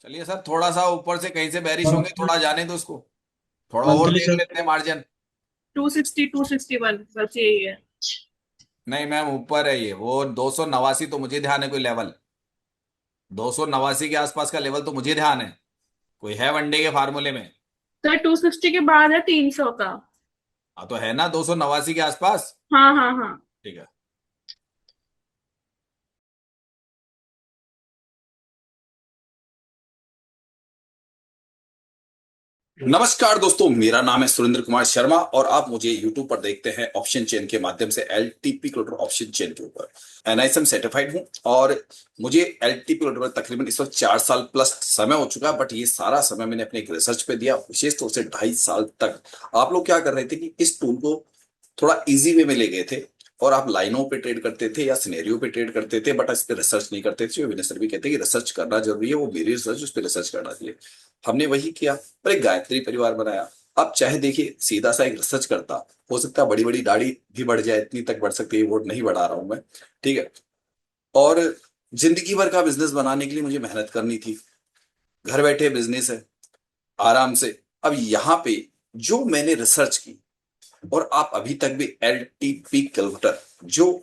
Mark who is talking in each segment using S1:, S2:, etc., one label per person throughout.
S1: चलिए सर, थोड़ा सा ऊपर से कहीं से बारिश होंगे, थोड़ा जाने दो उसको। थोड़ा और
S2: मंथली
S1: देख
S2: चल
S1: लेते हैं मार्जिन।
S3: 260 261 बस यही है।
S1: नहीं मैम, ऊपर है ये, वो 289 तो मुझे ध्यान है कोई लेवल। 289 के आसपास का लेवल तो मुझे ध्यान है, कोई है वनडे के फार्मूले में।
S3: सर 260 के बाद है 300 का।
S1: हाँ तो है ना 289 के आसपास।
S3: हाँ हाँ हाँ।
S1: ठीक है। नमस्कार दोस्तों, मेरा नाम है सुरेंद्र कुमार शर्मा और आप मुझे YouTube पर देखते हैं ऑप्शन चेन के माध्यम से, LTP क्लोटर ऑप्शन चेन के ऊपर। NISM सर्टिफाइड हूं और मुझे LTP क्लोटर पर तकरीबन इस वक्त 4 साल प्लस समय हो चुका है। बट ये सारा समय मैंने अपने एक रिसर्च पे दिया, विशेष तौर से 2.5 साल तक। आप लोग क्या कर रहे थे कि इस टूल को थोड़ा इजी वे में ले गए थे और आप लाइनों पे ट्रेड करते थे या सिनेरियो पे ट्रेड करते थे, बट इस पे रिसर्च नहीं करते थे। विनय सर भी कहते हैं कि रिसर्च करना जरूरी है, वो मेरी रिसर्च, उस पर रिसर्च करना चाहिए। हमने वही किया और एक गायत्री परिवार बनाया। अब चाहे देखिए, सीधा सा एक रिसर्च करता, हो सकता है बड़ी बड़ी दाढ़ी भी बढ़ जाए, इतनी तक बढ़ सकती है, वोट नहीं बढ़ा रहा हूं मैं। ठीक है। और जिंदगी भर का बिजनेस बनाने के लिए मुझे मेहनत करनी थी। घर बैठे बिजनेस है, आराम से। अब यहाँ पे जो मैंने रिसर्च की, और आप अभी तक भी LTP कैलकुलेटर जो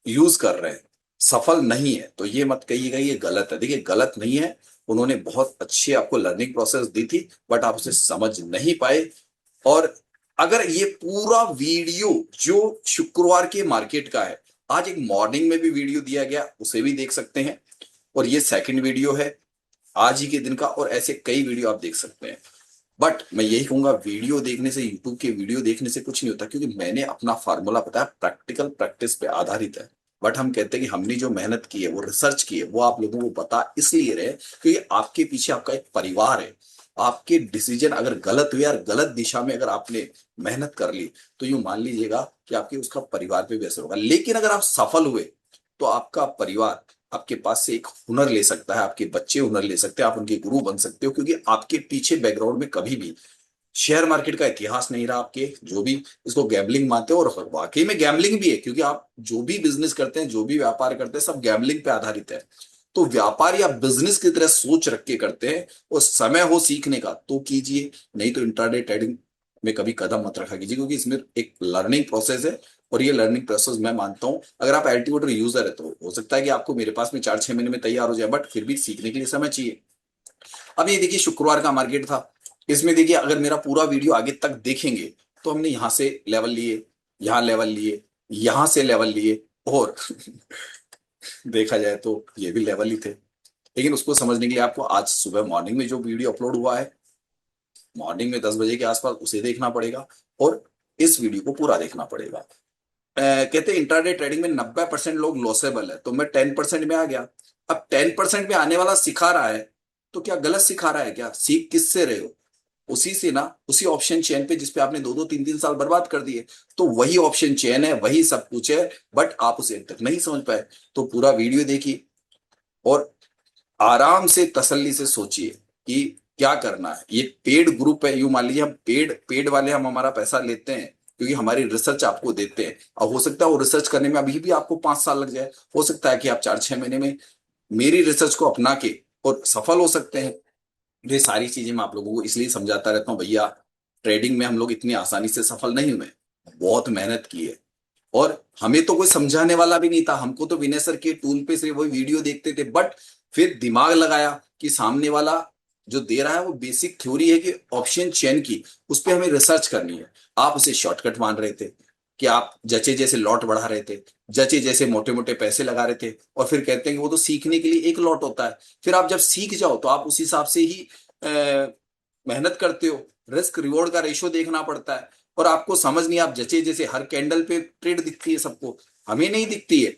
S1: यूज कर रहे हैं सफल नहीं है, तो ये मत कहिएगा ये गलत है। देखिए, गलत नहीं है। उन्होंने बहुत अच्छी आपको लर्निंग प्रोसेस दी थी, बट आप उसे समझ नहीं पाए। और अगर ये पूरा वीडियो जो शुक्रवार के मार्केट का है, आज एक मॉर्निंग में भी वीडियो दिया गया, उसे भी देख सकते हैं। और ये सेकंड वीडियो है आज ही के दिन का, और ऐसे कई वीडियो आप देख सकते हैं। बट मैं यही कहूंगा, वीडियो देखने से, यूट्यूब के वीडियो देखने से कुछ नहीं होता, क्योंकि मैंने अपना फार्मूला बताया, प्रैक्टिकल प्रैक्टिस पे आधारित है। बट हम कहते हैं कि हमने जो मेहनत की है, वो रिसर्च की है, वो आप लोगों को बता इसलिए रहे क्योंकि आपके पीछे आपका एक परिवार है। आपके डिसीजन अगर गलत हुए या गलत दिशा में अगर आपने मेहनत कर ली, तो यूं मान लीजिएगा कि आपके उसका परिवार पे भी असर होगा। लेकिन अगर आप सफल हुए, तो आपका परिवार आपके पास से एक हुनर ले सकता है, आपके बच्चे हुनर ले सकते हैं, आप उनके गुरु बन सकते हो, क्योंकि आपके पीछे बैकग्राउंड में कभी भी शेयर मार्केट का इतिहास नहीं रहा। आपके जो भी इसको गैम्बलिंग मानते हो, और वाकई में गैम्बलिंग भी है, क्योंकि आप जो भी बिजनेस करते हैं, जो भी व्यापार करते हैं, सब गैम्बलिंग पे आधारित है। तो व्यापार या बिजनेस की तरह सोच रख के करते हैं, और समय हो सीखने का तो कीजिए, नहीं तो इंट्राडे ट्रेडिंग में कभी कदम मत रखा कीजिए, क्योंकि इसमें एक लर्निंग प्रोसेस है। और ये लर्निंग प्रोसेस मैं मानता हूं, अगर आप एल्टीट्यूड यूजर है, तो हो सकता है कि आपको मेरे पास में 4-6 महीने में तैयार हो जाए, बट फिर भी सीखने के लिए समय चाहिए। अब ये देखिए, शुक्रवार का मार्केट था। इसमें देखिए, अगर मेरा पूरा वीडियो आगे तक देखेंगे, तो हमने यहां से लेवल लिए, यहां लेवल लिए, यहां से लेवल लिए, और देखा जाए तो ये भी लेवल ही थे। लेकिन उसको समझने के लिए आपको आज सुबह मॉर्निंग में जो वीडियो अपलोड हुआ है, मॉर्निंग में 10 बजे के आसपास, उसे देखना पड़ेगा, और इस वीडियो को पूरा देखना पड़ेगा। कहते हैं इंट्राडे ट्रेडिंग में 90% लोग लॉसेबल है, तो मैं 10% में आ गया। अब 10% में आने वाला सिखा रहा है, तो क्या गलत सिखा रहा है? क्या सीख किससे रहे हो? उसी से ना, उसी ऑप्शन चेन पे जिसपे आपने 2-2 3-3 साल बर्बाद कर दिए। तो वही ऑप्शन चेन है, वही सब कुछ है, बट आप उसे अब तक नहीं समझ पाए। तो पूरा वीडियो देखिए और आराम से तसल्ली से सोचिए कि क्या करना है। ये पेड ग्रुप है, यूं मान लीजिए हम पेड पेड वाले, हम हमारा पैसा लेते हैं क्योंकि हमारी रिसर्च आपको देते हैं। अब हो सकता है वो रिसर्च करने में अभी भी आपको 5 साल लग जाए, हो सकता है कि आप 4-6 महीने में मेरी रिसर्च को अपना के और सफल हो सकते हैं। ये सारी चीजें मैं आप लोगों को इसलिए समझाता रहता हूँ, भैया ट्रेडिंग में हम लोग इतनी आसानी से सफल नहीं हुए, बहुत मेहनत की है। और हमें तो कोई समझाने वाला भी नहीं था, हमको तो विनय सर के टूल पे सिर्फ वही वीडियो देखते थे, बट फिर दिमाग लगाया कि सामने वाला जो दे रहा है वो बेसिक थ्योरी है कि ऑप्शन चेन की, उस पर हमें रिसर्च करनी है। आप उसे शॉर्टकट मान रहे थे कि आप जचे जैसे लॉट बढ़ा रहे थे, जचे जैसे मोटे मोटे पैसे लगा रहे थे, और फिर कहते हैं कि वो तो सीखने के लिए एक लॉट होता है। फिर आप जब सीख जाओ, तो आप उस हिसाब से ही मेहनत करते हो। रिस्क रिवॉर्ड का रेशो देखना पड़ता है, और आपको समझ नहीं, आप जचे जैसे हर कैंडल पे ट्रेड दिखती है सबको, हमें नहीं दिखती है।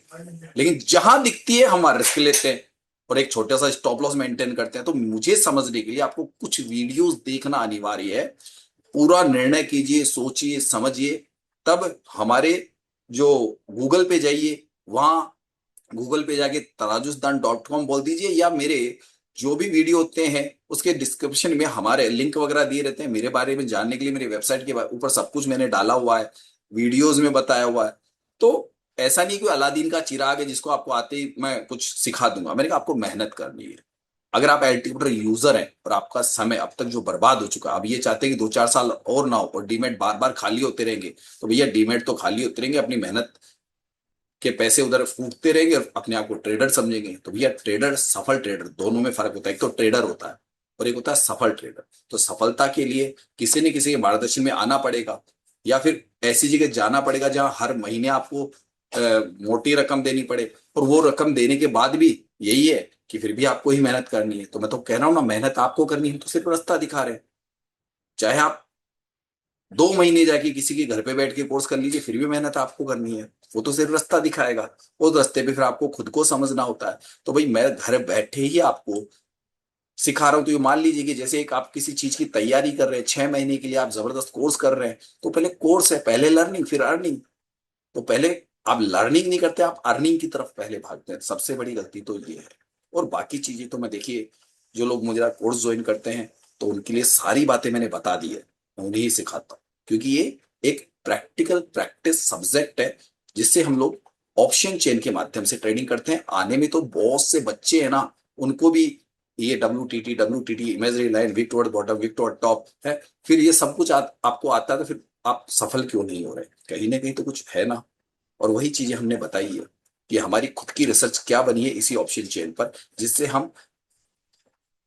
S1: लेकिन जहां दिखती है हम रिस्क लेते हैं और एक छोटा सा स्टॉप लॉस मेंटेन करते हैं। तो मुझे समझने के लिए आपको कुछ वीडियोस देखना अनिवार्य है। पूरा निर्णय कीजिए, सोचिए, समझिए। तब हमारे जो गूगल पे जाइए, वहां गूगल पे जाके tarajustand.com बोल दीजिए, या मेरे जो भी वीडियो होते हैं उसके डिस्क्रिप्शन में हमारे लिंक वगैरह दिए रहते हैं। मेरे बारे में जानने के लिए मेरी वेबसाइट के ऊपर सब कुछ मैंने डाला हुआ है, वीडियोस में बताया हुआ है। तो ऐसा नहीं कि अलादीन का चिराग है जिसको आपको आते ही मैं कुछ सिखा दूंगा। मैंने कहा आपको मेहनत करनी है। अगर आप एल्टीट्यूड यूजर हैं और आपका समय अब तक जो बर्बाद हो चुका है, अब ये चाहते हैं कि 2-4 साल और ना हो और डीमेट बार बार खाली होते रहेंगे, तो भैया डीमेट तो खाली होते रहेंगे, अपनी मेहनत के पैसे उधर फूकते रहेंगे और अपने आप को ट्रेडर समझेंगे। तो भैया ट्रेडर, सफल ट्रेडर, दोनों में फर्क होता है। एक तो ट्रेडर होता है और एक होता है सफल ट्रेडर। तो सफलता के लिए किसी न किसी के मार्गदर्शन में आना पड़ेगा, या फिर ऐसी जगह जाना पड़ेगा जहां हर महीने आपको मोटी रकम देनी पड़े, और वो रकम देने के बाद भी यही है कि फिर भी आपको ही मेहनत करनी है। तो मैं तो कह रहा हूँ ना, मेहनत आपको करनी है, तो सिर्फ रास्ता दिखा रहे हैं। चाहे आप 2 महीने जाके किसी के घर पे बैठ के कोर्स कर लीजिए, फिर भी मेहनत आपको करनी है। वो तो सिर्फ रास्ता दिखाएगा, उस रास्ते पे फिर आपको खुद को समझना होता है। तो भाई मैं घर बैठे ही आपको सिखा रहा हूँ। तो ये मान लीजिए कि जैसे एक आप किसी चीज की तैयारी कर रहे हैं, 6 महीने के लिए आप जबरदस्त कोर्स कर रहे हैं, तो पहले कोर्स है, पहले लर्निंग फिर अर्निंग। तो पहले आप लर्निंग नहीं करते, आप अर्निंग की तरफ पहले भागते हैं। सबसे बड़ी गलती तो ये है। और बाकी चीजें तो मैं, देखिए, जो लोग मुझे कोर्स ज्वाइन करते हैं तो उनके लिए सारी बातें मैंने बता दी है, मैं उन्हें ही सिखाता हूँ, क्योंकि ये एक प्रैक्टिकल प्रैक्टिस सब्जेक्ट है, जिससे हम लोग ऑप्शन चेन के माध्यम से ट्रेडिंग करते हैं। आने में तो बहुत से बच्चे हैं ना, उनको भी ये W T T imagery line, wick toward bottom, wick toward top है, फिर ये सब कुछ आपको आता है, तो फिर आप सफल क्यों नहीं हो रहे? कहीं ना कहीं तो कुछ है ना। और वही चीजें हमने बताई है कि हमारी खुद की रिसर्च क्या बनी है इसी ऑप्शन चेन पर, जिससे हम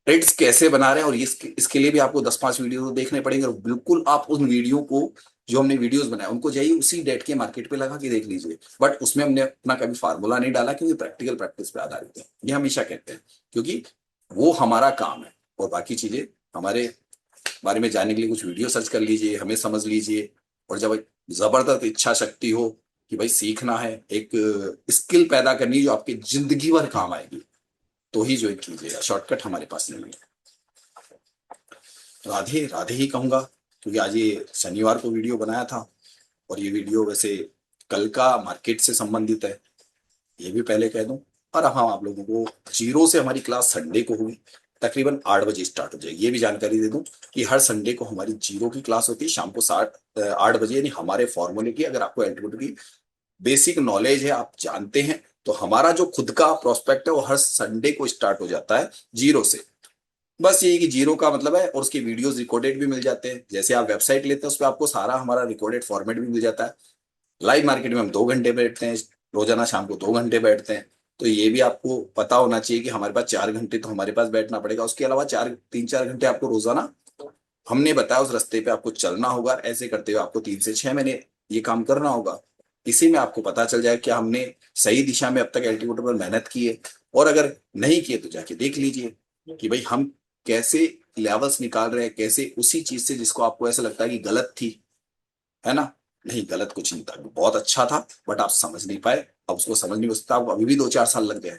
S1: ट्रेड्स कैसे बना रहे हैं। और इसके लिए भी आपको 10-5 वीडियो तो देखने पड़ेंगे, और बिल्कुल आप उन वीडियो को, जो हमने वीडियोस बनाए, उनको जाइए उसी डेट के मार्केट पे लगा के देख लीजिए। बट उसमें हमने अपना कभी फार्मूला नहीं डाला, क्योंकि प्रैक्टिकल प्रैक्टिस पे आधारित है, ये हमेशा कहते हैं, क्योंकि वो हमारा काम है। और बाकी चीजें हमारे बारे में जानने के लिए कुछ वीडियो सर्च कर लीजिए, हमें समझ लीजिए। और जब जबरदस्त इच्छा शक्ति हो कि भाई सीखना है, एक स्किल पैदा करनी है जो आपकी जिंदगी भर काम आएगी, तो ही ज्वाइन कीजिएगा। शॉर्टकट हमारे पास नहीं है। राधे राधे ही कहूंगा, क्योंकि आज ये शनिवार को वीडियो बनाया था, और ये वीडियो वैसे कल का मार्केट से संबंधित है, ये भी पहले कह दूं। और हाँ, आप लोगों को जीरो से हमारी क्लास संडे को होगी, तकरीबन 8 बजे स्टार्ट हो जाएगी। ये भी जानकारी दे दूं कि हर संडे को हमारी जीरो की क्लास होती है शाम को 8 बजे, यानी हमारे फॉर्मूले की, अगर आपको एल्टीट्यूड की बेसिक नॉलेज है, आप जानते हैं, तो हमारा जो खुद का प्रोस्पेक्ट है वो हर संडे को स्टार्ट हो जाता है जीरो से। बस यही कि जीरो का मतलब है, और उसके वीडियोस रिकॉर्डेड भी मिल जाते हैं। जैसे आप वेबसाइट लेते हैं, उस पर आपको सारा हमारा रिकॉर्डेड फॉर्मेट भी मिल जाता है। लाइव मार्केट में हम 2 घंटे बैठते हैं, रोजाना शाम को 2 घंटे बैठते हैं। तो ये भी आपको पता होना चाहिए कि हमारे पास 4 घंटे तो हमारे पास बैठना पड़ेगा। उसके अलावा 3-4 घंटे आपको रोजाना हमने बताया उस रास्ते पे आपको चलना होगा। ऐसे करते हुए आपको 3 से 6 महीने ये काम करना होगा। इसी में आपको पता चल जाए कि हमने सही दिशा में अब तक एल्टीट्यूड पर मेहनत की है। और अगर नहीं किए तो जाके देख लीजिए कि भाई हम कैसे लेवल्स निकाल रहे हैं, कैसे उसी चीज से जिसको आपको ऐसा लगता है कि गलत थी, है ना। नहीं, गलत कुछ नहीं था, बहुत अच्छा था, बट आप समझ नहीं पाए। अब उसको समझ नहीं हो सकता, आपको अभी भी 2-4 साल लग गए।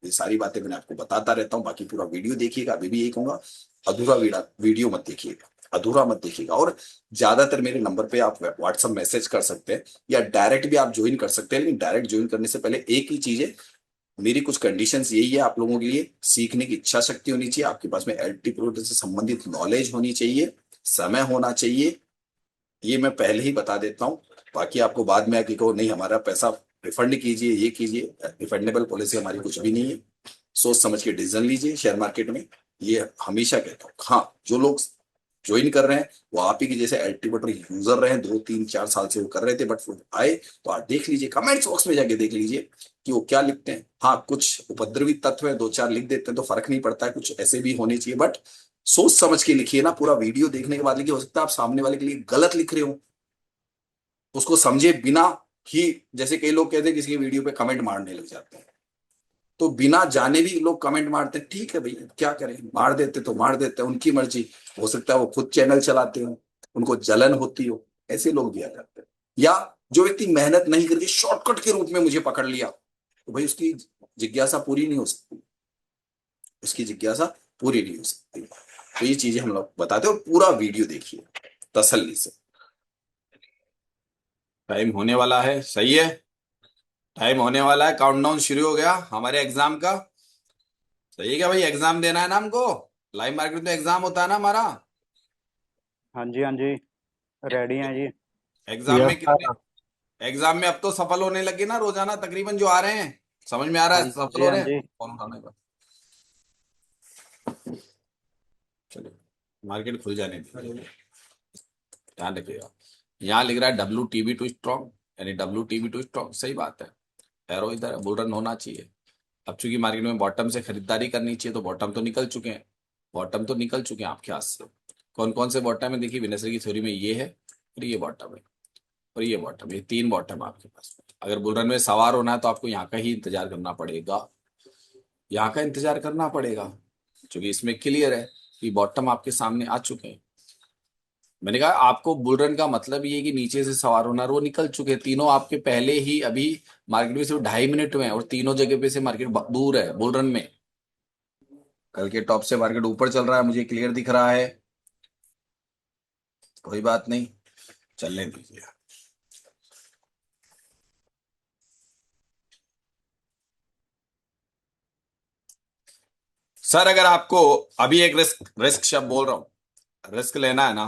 S1: ये सारी बातें मैंने आपको बताता रहता हूँ। बाकी पूरा वीडियो देखिएगा। अभी भी यही कहूंगा, अधूरा वीडियो मत देखिएगा, अधूरा मत देखिएगा। और ज्यादातर मेरे नंबर पे आप व्हाट्सएप मैसेज कर सकते हैं, या डायरेक्ट भी आप ज्वाइन कर सकते हैं। लेकिन डायरेक्ट ज्वाइन करने से पहले एक ही चीज है, मेरी कुछ कंडीशंस यही है आप लोगों के लिए। सीखने की इच्छा शक्ति होनी चाहिए, आपके पास में एलटी प्रोडक्ट से संबंधित नॉलेज होनी चाहिए, समय होना चाहिए। ये मैं पहले ही बता देता हूँ। बाकी आपको बाद में आके कहो नहीं हमारा पैसा रिफंड कीजिए, ये कीजिए, रिफंडेबल पॉलिसी हमारी कुछ भी नहीं है। सोच समझ के डिसीजन लीजिए शेयर मार्केट में, ये हमेशा कहता हूँ। हाँ, जो लोग ज्वाइन कर रहे हैं वो आप ही की जैसे एल्टीवेटर यूजर रहे, 2-3-4 साल से वो कर रहे थे, बट वो आए तो आप देख लीजिए, कमेंट्स बॉक्स में जाके देख लीजिए कि वो क्या लिखते हैं। हाँ, कुछ उपद्रवी तत्व है, 2-4 लिख देते हैं तो फर्क नहीं पड़ता है, कुछ ऐसे भी होने चाहिए, बट सोच समझ के लिखिए ना। पूरा वीडियो देखने के बाद लिखिए, हो सकता है आप सामने वाले के लिए गलत लिख रहे हो, उसको समझे बिना ही। जैसे कई लोग कहते हैं किसी की वीडियो पे कमेंट मारने लग जाते हैं, तो बिना जाने भी लोग कमेंट मारते हैं। ठीक है भाई, क्या करें, मार देते तो मार देते हैं, उनकी मर्जी। हो सकता है वो खुद चैनल चलाते हो, उनको जलन होती हो, ऐसे लोग दिया करते हैं। या जो व्यक्ति मेहनत नहीं करके शॉर्टकट के रूप में मुझे पकड़ लिया, तो भाई उसकी जिज्ञासा पूरी नहीं हो सकती, उसकी जिज्ञासा पूरी नहीं हो सकती। तो ये चीजें हम लोग बताते हैं, और पूरा वीडियो देखिए तसल्ली से। टाइम होने वाला है, सही है, टाइम होने वाला है, काउंटडाउन शुरू हो गया हमारे एग्जाम का। सही है क्या भाई, एग्जाम देना है ना हमको? लाइव मार्केट में एग्जाम होता है ना हमारा।
S2: हाँ जी, हाँ जी, रेडी हैं जी।
S1: एग्जाम
S4: यस
S1: में कितने,
S4: सर।
S1: एग्जाम में अब तो सफल होने लगे ना रोजाना तकरीबन जो आ रहे हैं, समझ में आ रहा
S2: हाँ
S1: है सफल
S2: जी,
S1: हो
S2: हाँ
S1: रहे हैं?
S2: जी।
S1: कौन उठाने का? चलो मार्केट खुल जाने दीजिए, ध्यान रखिएगा। यहाँ लिख रहा है WTB टू स्ट्रॉन्ग, यानी WTB टू स्ट्रॉन्ग, सही बात है। एरो इधर है, बुल रन होना चाहिए। अब चूंकि मार्केट में बॉटम से खरीदारी करनी चाहिए, तो बॉटम तो निकल चुके हैं, बॉटम तो निकल चुके हैं आपके हाथ से। कौन कौन से बॉटम है देखिए, विनेसर की थ्योरी में ये है, और ये बॉटम है, और ये बॉटम, ये 3 बॉटम आपके पास। अगर बुल रन में सवार होना है तो आपको यहाँ का ही इंतजार करना पड़ेगा, यहाँ का इंतजार करना पड़ेगा, क्योंकि इसमें क्लियर है कि बॉटम आपके सामने आ चुके हैं। मैंने कहा आपको बुल रन का मतलब ये है कि नीचे से सवार होना, और वो निकल चुके हैं तीनों आपके पहले ही। अभी मार्केट में सिर्फ 2.5 मिनट में है, और तीनों जगह पे से मार्केट दूर है बुल रन में। कल के टॉप से मार्केट ऊपर चल रहा है, मुझे क्लियर दिख रहा है, कोई बात नहीं, चलने दीजिए। सर अगर आपको अभी एक रिस्क रिस्क शब्द बोल रहा हूं, रिस्क लेना है ना,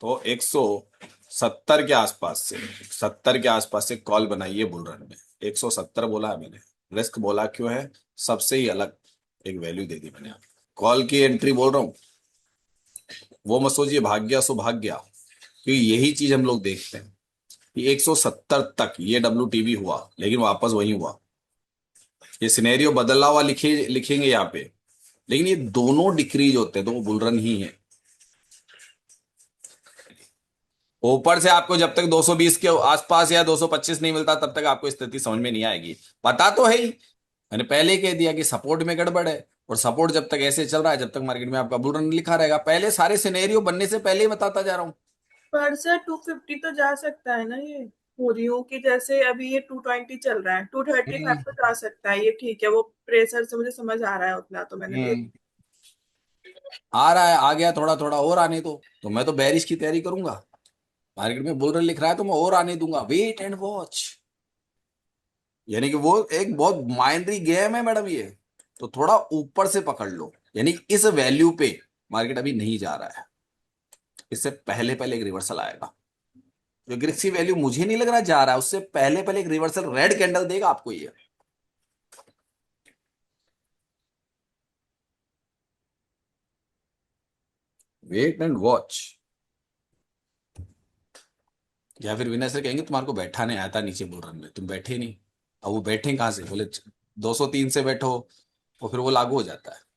S1: तो 170 के आसपास से, 70 के आसपास से कॉल बनाइए बुल रन में। 170 बोला है मैंने, रिस्क बोला क्यों है, सबसे ही अलग एक वैल्यू दे दी मैंने आपको। कॉल की एंट्री बोल रहा हूं, वो मत सोचिए भाग गया सो भाग गया, क्योंकि यही चीज हम लोग देखते हैं कि 170 तक ये WTB हुआ, लेकिन वापस वही हुआ। ये सिनेरियो बदला हुआ लिखेंगे यहाँ पे, लेकिन ये दोनों डिक्रीज होते हैं, तो वो बुल रन ही है। ऊपर से आपको जब तक 220 के आसपास या 225 नहीं मिलता, तब तक आपको स्थिति समझ में नहीं आएगी। पता तो है ही, मैंने पहले कह दिया कि सपोर्ट में गड़बड़ है, और सपोर्ट जब तक ऐसे चल रहा है, जब तक मार्केट में आपका बुल रन लिखा रहेगा। पहले सारे सिनेरियो बनने से पहले ही बताता जा रहा हूं।
S3: पर सर 250 तो जा सकता है ना, ये हो रही हूँ कि जैसे अभी ये 220 चल रहा है, 235
S1: हम्म
S3: तो जा सकता है, ये ठीक है, वो प्रेशर से मुझे समझ आ रहा है उतना, तो मैंने देख।
S1: हम्म आ रहा है, आ गया, थोड़ा थोड़ा और आने दो, तो मैं तो बेरिश की तैयारी करूंगा। मार्केट में बुल रन लिख रहा है तो मैं और आने दूंगा, वेट एंड वॉच। यानी कि वो एक बहुत माइनरी गेम है मैडम ये, तो थोड़ा ऊपर से पकड़ लो। यानी इस वैल्यू पे मार्केट अभी नहीं जा रहा है, इससे पहले पहले एक रिवर्सल आएगा। जो ग्रिक्सी वैल्यू मुझे नहीं लग रहा जा रहा है, उससे पहले पहले एक रिवर्सल रेड कैंडल देगा आपको ये। Wait and watch. या फिर विनय सर कहेंगे तुम्हारे को बैठा नहीं आता नीचे बुल रन में, तुम बैठे नहीं। अब वो बैठे कहां से, बोले 203 से बैठो, और फिर वो लागू हो जाता है।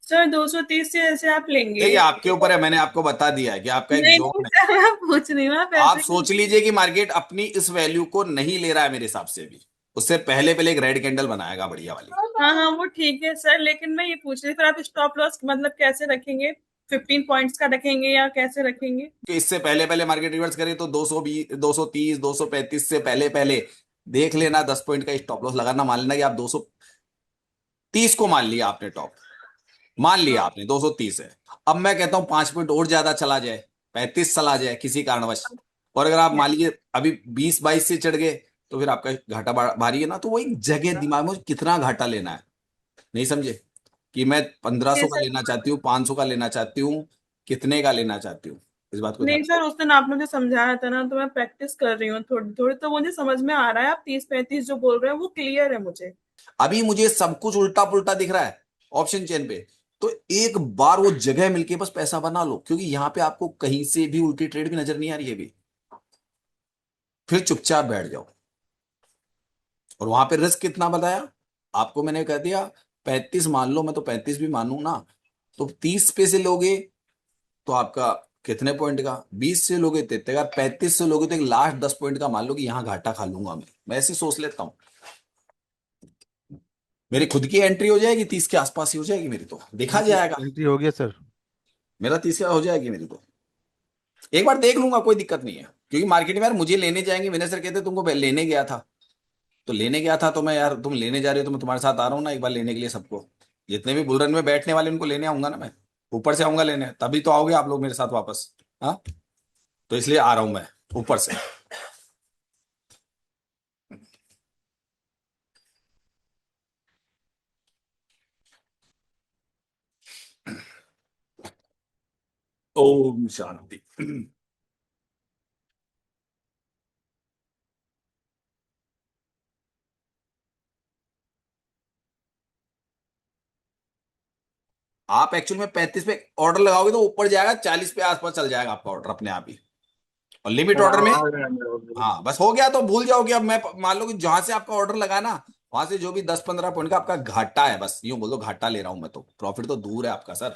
S3: सर 230 से ऐसे आप लेंगे?
S1: देखिए आपके ऊपर है, मैंने आपको बता दिया है कि आपका एक
S3: नहीं नहीं
S1: जोन है।
S3: सर, मैं पूछ रही हूँ आप
S1: आप
S3: ऐसे
S1: सोच लीजिए कि मार्केट अपनी इस वैल्यू को नहीं ले रहा है मेरे हिसाब से भी, उससे पहले पहले एक रेड कैंडल बनाएगा बढ़िया वाली।
S3: हाँ हाँ, वो ठीक है सर, लेकिन मैं ये पूछ रही थी, फिर आप स्टॉप लॉस मतलब कैसे रखेंगे? 15 पॉइंट्स का रखेंगे या कैसे रखेंगे?
S1: कि इससे पहले पहले मार्केट रिवर्स करे तो 220, 230, 235 से पहले पहले देख लेना, 10 पॉइंट का स्टॉप लॉस लगाना। मान लेना कि आप 230 को मान लिया आपने टॉप, मान लिया आपने 230 है। अब मैं कहता हूं 5 पॉइंट और ज्यादा चला जाए, 35 चला जाए किसी कारणवश, और अगर आप मान लीजिए अभी 20-22 से चढ़ गए, तो फिर आपका घाटा भारी है ना। तो वो एक जगह दिमाग में कितना घाटा लेना है, नहीं समझे कि मैं 1500 का
S3: कैसे?
S1: लेना चाहती हूँ, 500 का लेना चाहती हूँ, कितने का लेना चाहती हूँ, इस बात को ध्यान।
S3: नहीं सर, उस दिन आपने मुझे समझाया था ना, तो मैं प्रैक्टिस कर रही हूँ थोड़ी थोड़ी, तो मुझे समझ में आ रहा है। आप 30-35 जो बोल रहे हैं वो क्लियर है मुझे।
S1: अभी मुझे सब कुछ उल्टा पुल्टा दिख रहा है ऑप्शन चेन पे, तो एक बार वो जगह मिलके बस पैसा बना लो, क्योंकि यहां पे आपको कहीं से भी उल्टी ट्रेड भी नजर नहीं आ रही है अभी। फिर चुपचाप बैठ जाओ। और वहां पे रिस्क कितना बताया आपको, मैंने कह दिया 35 मान लो, मैं तो 35 भी मानू ना, तो 30 पे से लोगे तो आपका कितने पॉइंट का, 20 से लोगे 33 का, 35 से लोगे तो एक लास्ट 10 पॉइंट का मान लो कि यहां घाटा खा लूंगा मैं ऐसे सोच लेता हूं। मेरी खुद की एंट्री हो जाएगी 30 के आसपास ही हो जाएगी मेरी, तो देखा
S2: एंट्री
S1: जाएगा।
S2: एंट्री हो गया सर।
S1: मेरा 30 का हो जाएगी मेरी, तो एक बार देख लूंगा, कोई दिक्कत नहीं है। क्योंकि मार्केट में यार मुझे लेने जाएंगे, विनय सर कहते तुमको लेने गया था, तो लेने गया था तो मैं, यार तुम लेने जा रहे हो तो मैं तुम्हारे साथ आ रहा हूँ ना एक बार लेने के लिए सबको। जितने भी बुलरन में बैठने वाले उनको लेने आऊंगा ना मैं, ऊपर से आऊंगा लेने, तभी तो आओगे आप लोग मेरे साथ वापस। हाँ, तो इसलिए आ रहा हूं मैं ऊपर से। ओम शांति। आप एक्चुअल में 35 पे ऑर्डर लगाओगे तो ऊपर जाएगा, 40 पे आसपास चल जाएगा आपका ऑर्डर अपने आप ही। और लिमिट
S2: सर
S1: ऑर्डर में,
S2: आ गया मेरा ऑर्डर।
S1: हाँ बस हो गया तो भूल जाओगे। अब मैं मान लो कि जहां से आपका ऑर्डर लगा ना, वहां से जो भी 10-15 पॉइंट का आपका घाटा है, बस यूं बोल दो घाटा ले रहा हूं मैं, तो प्रॉफिट तो दूर है आपका सर।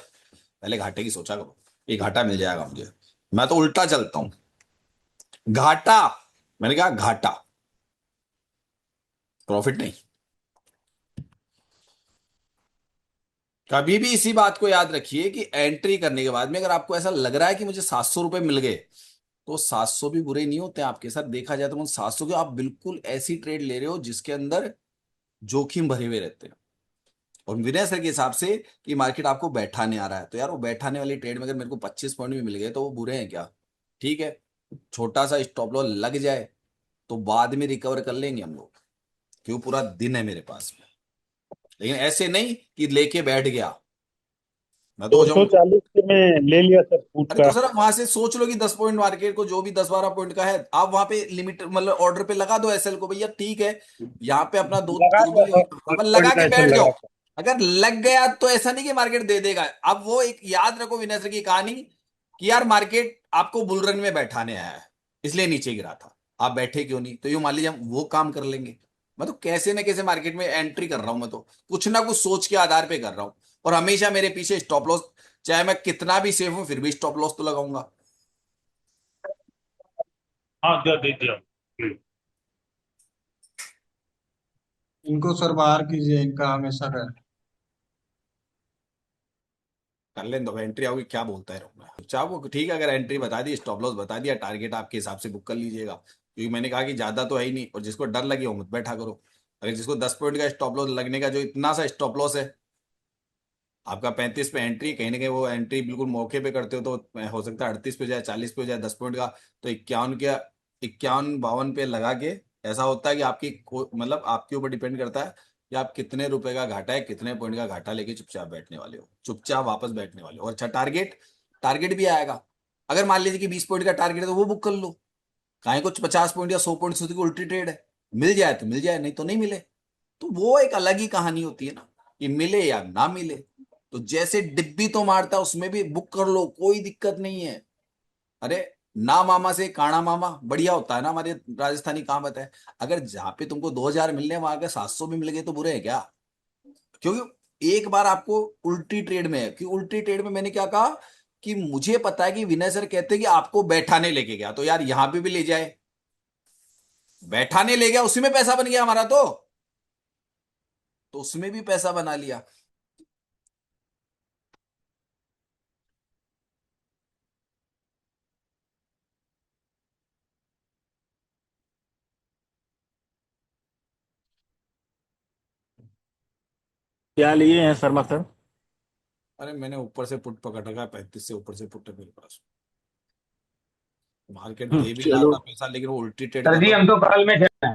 S1: पहले घाटे की सोचा करो, ये घाटा मिल जाएगा मुझे। मैं तो उल्टा चलता हूँ, घाटा, मैंने कहा घाटा, प्रॉफिट नहीं। कभी भी इसी बात को याद रखिए कि एंट्री करने के बाद में अगर आपको ऐसा लग रहा है कि मुझे 700 रुपए मिल गए, तो 700 भी बुरे नहीं होते आपके साथ। देखा जाए तो 700 के आप बिल्कुल ऐसी ट्रेड ले रहे हो जिसके अंदर जोखिम भरे हुए रहते हैं। और विनय सर के हिसाब से कि मार्केट आपको बैठाने आ रहा है, तो यार वो बैठाने वाली ट्रेड में अगर मेरे को 25 पॉइंट भी मिल गए तो वो बुरे हैं क्या? ठीक है, छोटा सा स्टॉप लॉस लग जाए तो बाद में रिकवर कर लेंगे हम लोग, क्यों पूरा दिन है मेरे पास में। लेकिन ऐसे नहीं कि लेके बैठ गया, मैं तो हो
S4: दो सौ
S1: जाऊंगा।
S4: चालीस के में ले लिया सर फूट
S1: अरे
S4: का।
S1: तो सर आप वहां से सोच लो कि 10 पॉइंट मार्केट को जो भी 10-12 पॉइंट का है, आप वहां पे लिमिट मतलब ऑर्डर पे लगा दो एसएल को, भैया ठीक है, यहाँ पे अपना दो
S4: लगा
S1: जो
S4: दिया
S1: भी
S4: सर,
S1: अब
S4: 10 पॉइंट
S1: लगा
S4: का
S1: के
S4: ऐसे
S1: बैठ
S4: लगा
S1: जाओ।
S4: था।
S1: अगर लग गया तो ऐसा नहीं कि मार्केट दे देगा। अब वो एक याद रखो विनय सर की कहानी, कि यार मार्केट आपको बुल रन में बैठाने आया है, इसलिए नीचे गिरा था, आप बैठे क्यों नहीं? तो यूं मान लीजिए हम वो काम कर लेंगे। मैं तो कैसे ना कैसे मार्केट में एंट्री कर रहा हूं, मैं तो कुछ ना कुछ सोच के आधार पे कर रहा हूं। और हमेशा मेरे पीछे स्टॉप लॉस, चाहे मैं कितना भी सेफ हूं फिर भी स्टॉप लॉस तो लगाऊंगा।
S4: हाँ दे दीजिए।
S5: इनको सर बाहर कीजिए, इनका हमेशा का।
S1: कर लें दो, एंट्री आओगी क्या बोलता है रहूंगा चाहे वो, ठीक है अगर एंट्री बता दी, स्टॉप लॉस बता दिया, टारगेट आपके हिसाब से बुक कर लीजिएगा, क्योंकि मैंने कहा कि ज्यादा तो है ही नहीं, और जिसको डर लगे वो मत बैठा करो। अगर जिसको 10 पॉइंट का स्टॉप लॉस लगने का जो इतना सा स्टॉप लॉस है, आपका 35 पे एंट्री, कहीं ना कहीं वो एंट्री बिल्कुल मौके पे करते हो तो हो सकता है 38 पे जाए, 40 पे जाए 10 पॉइंट का, तो 51 52 पे लगा के, ऐसा होता है कि आपकी मतलब आपके ऊपर डिपेंड करता है कि आप कितने रुपए का घाटा है, कितने पॉइंट का घाटा लेके चुपचाप बैठने वाले हो, चुपचाप वापस बैठने वाले हो। और अच्छा टारगेट, टारगेट भी आएगा। अगर मान लीजिए कि 20 पॉइंट का टारगेट है तो वो बुक कर लो, काहे कुछ 50 पॉइंट या 100 पॉइंट સુધી की उल्टी ट्रेड है, मिल जाए तो मिल जाए, नहीं तो नहीं मिले। तो वो एक अलग ही कहानी होती है ना, कि मिले या ना मिले। तो जैसे डिब्बी तो मारता उसमें भी बुक कर लो, कोई दिक्कत नहीं है। अरे ना मामा से काणा मामा बढ़िया होता है ना, हमारे राजस्थानी कहावत है। अगर जहां पे तुमको 2000 मिलने वहां के 700 भी मिल गए तो बुरे है क्या? क्योंकि एक बार आपको उल्टी ट्रेड में है, कि उल्टी ट्रेड में मैंने क्या कहा कि मुझे पता है कि विनय सर कहते हैं कि आपको बैठाने लेके गया, तो यार यहां पे भी ले जाए, बैठाने ले गया, उसी में पैसा बन गया हमारा, तो उसमें भी पैसा बना लिया।
S4: क्या लिए हैं शर्मा सर?
S1: अरे मैंने ऊपर से पुट पकड़ रखा है, 35 से ऊपर से पुट है मेरे पास। मार्केट दे भी रहा
S4: चलो
S1: था पैसा, लेकिन वो उल्टी ट्रेड
S6: सर
S1: कर
S6: जी,
S1: रहा
S6: हम तो काल में चलना है।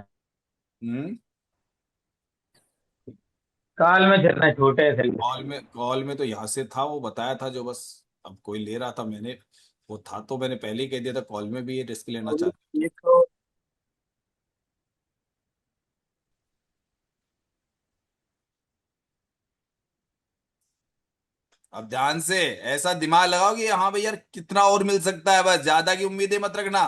S1: हूँ।
S6: काल में चलना है, छोटे है सर।
S1: कॉल में तो यहाँ से था, वो बताया था जो, बस अब कोई ले रहा था, मैंने वो था तो मैंने पहले ही कह दिया था, कॉल में भी ये रिस्क लेना चाहते।
S4: एक तो
S1: अब ध्यान से ऐसा दिमाग लगाओ कि हाँ भाई यार कितना और मिल सकता है, बस ज्यादा की उम्मीदें मत रखना।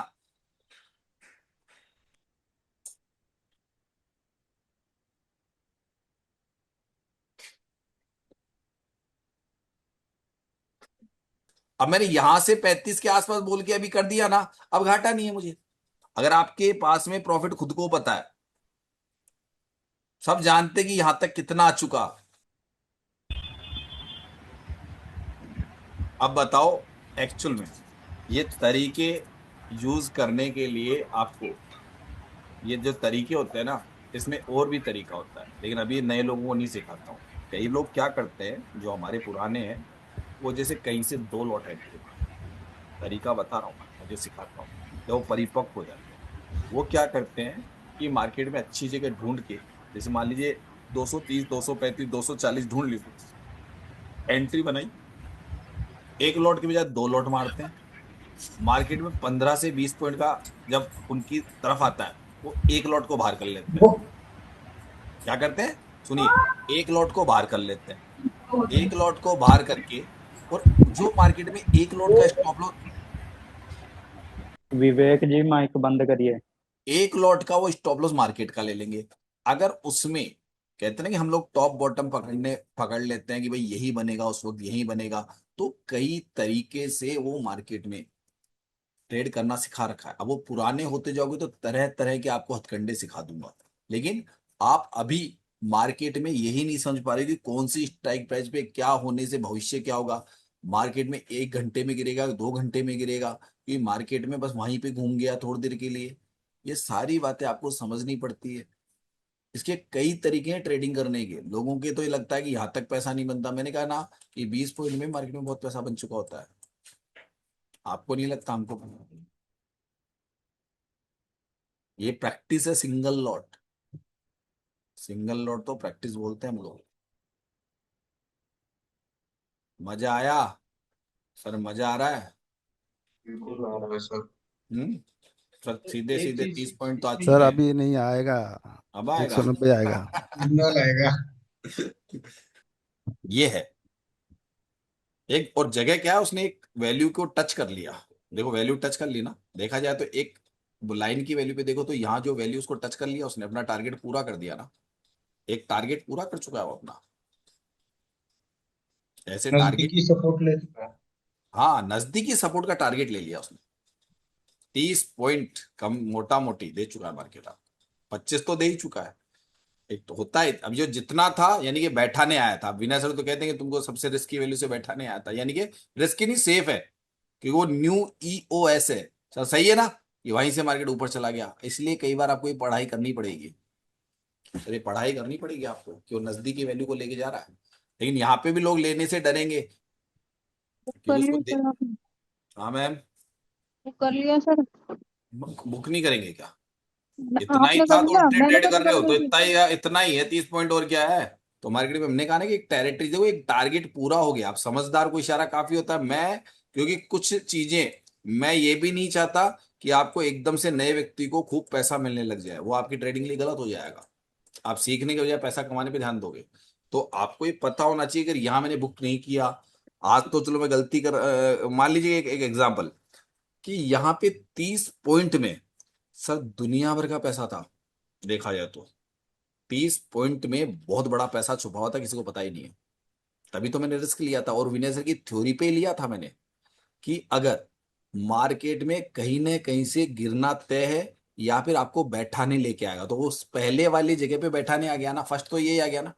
S1: अब मैंने यहां से 35 के आसपास बोल के अभी कर दिया ना, अब घाटा नहीं है मुझे। अगर आपके पास में प्रॉफिट खुद को पता है, सब जानते कि यहां तक कितना आ चुका, अब बताओ एक्चुअल में ये तरीके यूज करने के लिए आपको, ये जो तरीके होते हैं ना, इसमें और भी तरीका होता है, लेकिन अभी नए लोगों को नहीं सिखाता हूँ। कई लोग क्या करते हैं जो हमारे पुराने हैं, वो जैसे कहीं से 2 लॉट एंट्री, तरीका बता रहा हूँ मैं जो सिखाता हूँ, जब वो परिपक्व हो जाते हैं, वो क्या करते हैं कि मार्केट में अच्छी जगह ढूंढ के, जैसे मान लीजिए 230 235 240 ढूंढ ली, एंट्री बनाई, 1 लॉट के बजाय 2 लॉट मारते हैं। मार्केट में 15 से 20 पॉइंट का जब उनकी तरफ आता है, वो 1 लॉट को बाहर कर लेते हैं। क्या करते हैं सुनिए, 1 लॉट को बाहर कर लेते हैं, एक लॉट को बाहर करके, और जो मार्केट में एक लॉट का स्टॉप लॉस,
S2: विवेक जी माइक बंद करिए।
S1: एक लॉट का वो स्टॉप लॉस मार्केट का ले लेंगे। अगर उसमें कहते हैं ना कि हम लोग टॉप बॉटम पकड़ लेते हैं कि भाई यही बनेगा, उस वक्त यही बनेगा, तो कई तरीके से वो मार्केट में ट्रेड करना सिखा रखा है। अब वो पुराने होते जाओगे तो तरह तरह के आपको हथकंडे सिखा दूंगा, लेकिन आप अभी मार्केट में यही नहीं समझ पा रहे कि कौन सी स्ट्राइक प्राइस पे क्या होने से भविष्य क्या होगा। मार्केट में 1 घंटे में गिरेगा, 2 घंटे में गिरेगा, कि मार्केट में बस वहीं पे घूम गया थोड़ी देर के लिए। ये सारी बातें आपको समझनी पड़ती है। इसके कई तरीके हैं ट्रेडिंग करने के। लोगों के तो ये लगता है कि यहाँ तक पैसा नहीं बनता। मैंने कहा ना कि 20 पॉइंट में मार्केट में बहुत पैसा बन चुका होता है। आपको नहीं लगता? हमको ये प्रैक्टिस है, सिंगल लॉट। सिंगल लॉट तो प्रैक्टिस बोलते हैं हम लोग। मजा आया सर? मजा आ रहा है?
S5: बिल्कुल आ रहा है सर।
S1: हम्म। सर सीधे
S5: एक
S1: सीधे
S5: चीज
S1: 30 पॉइंट तो आ
S5: ठीक
S7: सर
S1: चुके
S5: है,
S1: हैं।
S7: अभी नहीं आएगा।
S1: अब
S7: एक
S1: आएगा।
S7: सौ नब्बे आएगा।
S5: सिग्नल आएगा।
S1: ये है एक और जगह। क्या है, उसने एक वैल्यू को टच कर लिया। देखो वैल्यू टच कर ली ना, देखा जाए तो एक लाइन की वैल्यू पे देखो तो यहाँ जो वैल्यू उसको टच कर लिया, उसने अपना टारगेट पूरा कर दिया ना। एक टारगेट पूरा कर चुका है वो अपना। ऐसे टारगेट,
S5: नजदीकी सपोर्ट ले चुका है।
S1: हाँ नजदीकी सपोर्ट का टारगेट ले लिया उसने। 30 पॉइंट कम मोटा मोटी दे चुका है मार्केट। आप 25 तो दे ही चुका है। एक तो होता है अब जो जितना था, यानी कि बैठाने आया था। विनय सर तो कहते हैं कि तुमको सबसे रिस्की वैल्यू से बैठाने आया था, यानी कि रिस्की नहीं, सेफ है, क्योंकि वो न्यू ईओएस है। सर सही है ना? ये वहीं से मार्केट ऊपर चला गया। इसलिए कई बार आपको ये पढ़ाई करनी पड़ेगी। सर ये पढ़ाई करनी पड़ेगी आपको कि वो नजदीकी वैल्यू को लेके जा रहा है। लेकिन यहाँ पे भी लोग लेने से डरेंगे क्योंकि
S8: कर
S1: उसको
S8: लिया सर आपने?
S1: हाँ मैम।
S8: वो कर लिया सर?
S1: बुक नहीं करेंगे क्या? इतना ही
S8: आपने
S1: था
S8: कर
S1: तो
S8: लिया,
S1: ट्रेड
S8: मैंने
S1: ट्रेड
S8: तो
S1: कर
S8: नहीं
S1: रहे हो
S8: कर
S1: तो
S8: रही थी।
S1: इतना ही है। 30 पॉइंट और क्या है? तो मार्केट में हमने कहा ना कि एक टेरिटरी, देखो एक टारगेट पूरा हो गया। आप समझदार को इशारा काफी होता है। मैं क्योंकि कुछ चीजें मैं ये भी नहीं चाहता कि आपको एकदम से नए व्यक्ति को खूब पैसा मिलने लग जाए, वो आपकी ट्रेडिंग के लिए गलत हो जाएगा। आप सीखने के बजाय पैसा कमाने पे ध्यान दोगे। तो आपको ये पता होना चाहिए कि यहाँ मैंने बुक नहीं किया। आज तो चलो मैं गलती कर मान लीजिए एक एग्जांपल कि यहाँ पे 30 पॉइंट में सर दुनिया भर का पैसा था। देखा जाए तो 30 पॉइंट में बहुत बड़ा पैसा छुपा हुआ था, किसी को पता ही नहीं है। तभी तो मैंने रिस्क लिया था, और विनय सर की थ्योरी पे ही लिया था मैंने कि अगर मार्केट में कहीं ना कहीं से गिरना तय है या फिर आपको बैठाने लेके आएगा, तो वो उस पहले वाली जगह पे बैठाने आ गया ना। फर्स्ट तो यही आ गया ना